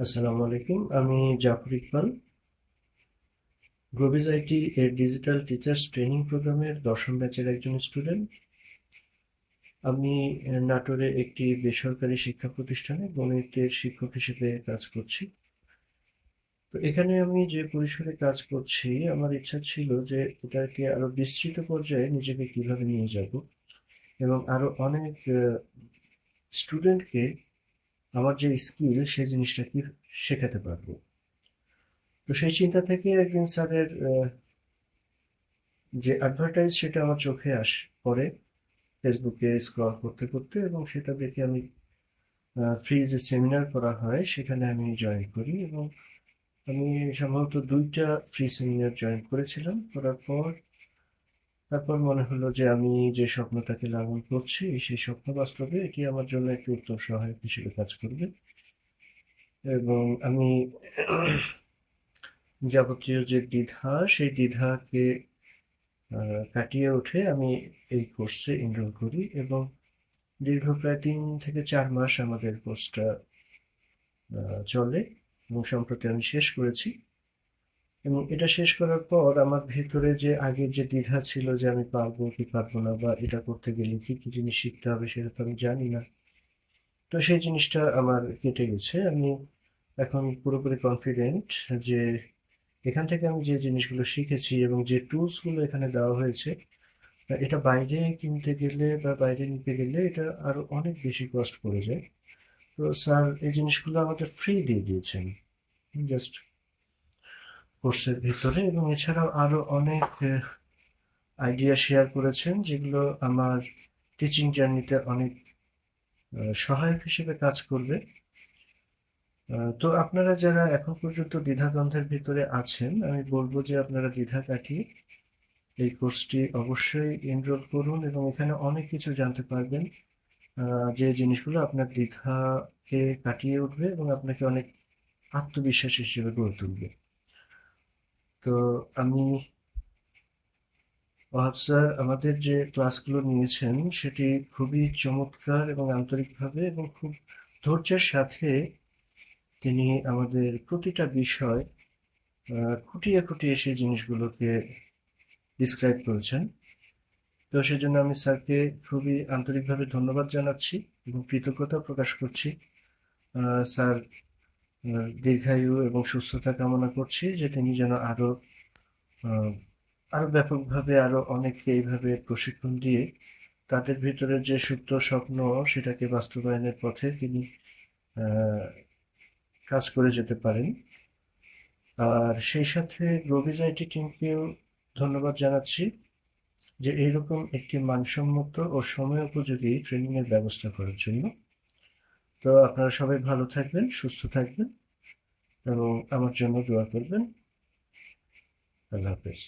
আসসালামু আলাইকুম। আমি জাফর ইকবাল, গ্লোবিজ আইটি এর ডিজিটাল টিচার্স ট্রেনিং প্রোগ্রামের 10ম ব্যাচের একজন স্টুডেন্ট। আমি নাটোরে একটি বেসরকারি শিক্ষা প্রতিষ্ঠানে গণিতের শিক্ষক হিসেবে কাজ করছি। তো এখানে আমি যে পরিসরে কাজ করছি, আমার ইচ্ছা ছিল যে এটাকে আরো বিস্তৃত পর্যায়ে নিজেকে কিভাবে নিয়ে যাব এবং আরো অনেক স্টুডেন্টকে আমার যে স্কিল সেই জিনিসটা কি শেখাতে পারবো। তো সেই চিন্তা থেকে একদিন স্যারের যে অ্যাডভার্টাইজ সেটা আমার চোখে পড়ে ফেসবুকে স্ক্রল করতে করতে, এবং সেটা দেখে আমি ফ্রি যে সেমিনার করা হয় সেখানে আমি জয়েন করি, এবং আমি সম্ভবত 2টা ফ্রি সেমিনার জয়েন করেছিলাম। করার পর তারপর মনে হলো যে আমি যে স্বপ্নটাকে লালন করছি সেই স্বপ্ন বাস্তবে এটি আমার জন্য একটি উত্তম সহায়ক হিসেবে কাজ করবে। এবং আমি যাবতীয় যে দ্বিধা সেই দ্বিধাকে কাটিয়ে উঠে আমি এই কোর্সে এনরোল করি, এবং দীর্ঘ প্রায় 3 থেকে 4 মাস আমাদের কোর্সটা চলে, এবং সম্প্রতি আমি শেষ করেছি। এবং এটা শেষ করার পর আমার ভেতরে যে আগের যে দ্বিধা ছিল যে আমি পারবো কি পারবো না, বা এটা করতে গেলে কি কি জিনিস শিখতে হবে সেটা তো আমি জানি না, তো সেই জিনিসটা আমার কেটে গেছে। আমি এখন পুরোপুরি কনফিডেন্ট যে এখান থেকে আমি যে জিনিসগুলো শিখেছি এবং যে টুলসগুলো এখানে দেওয়া হয়েছে, এটা বাইরে কিনতে গেলে বা বাইরে নিতে গেলে এটা আরো অনেক বেশি কস্ট পড়ে যায়। তো স্যার এই জিনিসগুলো আমাদের ফ্রি দিয়ে দিয়েছেন জাস্ট কোর্সের ভিতরে, এবং এছাড়াও আরো অনেক আইডিয়া শেয়ার করেছেন যেগুলো আমার টিচিং জার্নিতে অনেক সহায়ক হিসেবে কাজ করবে। তো আপনারা যারা এখন পর্যন্ত দ্বিধাদ্বন্দ্বের ভিতরে আছেন, আমি বলবো যে আপনারা দ্বিধা কাটিয়ে এই কোর্সটি অবশ্যই এনরোল করুন, এবং এখানে অনেক কিছু জানতে পারবেন যে জিনিসগুলো আপনার দ্বিধাকে কাটিয়ে উঠবে এবং আপনাকে অনেক আত্মবিশ্বাসী হিসেবে গড়ে তুলবে। তো আমি ওয়াহাব স্যার আমাদের যে ক্লাসগুলো নিয়েছেন সেটি খুবই চমৎকার এবং আন্তরিকভাবে এবং খুব ধৈর্যের সাথে তিনি আমাদের প্রতিটা বিষয় খুঁটিয়ে খুঁটিয়ে সেই জিনিসগুলোকে ডিসক্রাইব করেছেন। তো সেজন্য আমি স্যারকে খুবই আন্তরিকভাবে ধন্যবাদ জানাচ্ছি এবং কৃতজ্ঞতা প্রকাশ করছি। স্যার দীর্ঘায়ু এবং সুস্থতা কামনা করছি, যে তিনি যেন আহ, আরো ব্যাপকভাবে আরো অনেককে এইভাবে প্রশিক্ষণ দিয়ে তাদের ভিতরে যে সুপ্ত স্বপ্ন সেটাকে বাস্তবায়নের পথে তিনি আহ, কাজ করে যেতে পারেন। আর সেই সাথে গ্লোবিজ আইটি টিমকেও ধন্যবাদ জানাচ্ছি যে এইরকম একটি মানসম্মত ও সময় উপযোগী ট্রেনিং এর ব্যবস্থা করার জন্য। তো আপনারা সবাই ভালো থাকবেন, সুস্থ থাকবেন, এবং আমার জন্য দোয়া করবেন। আল্লাহ হাফেজ।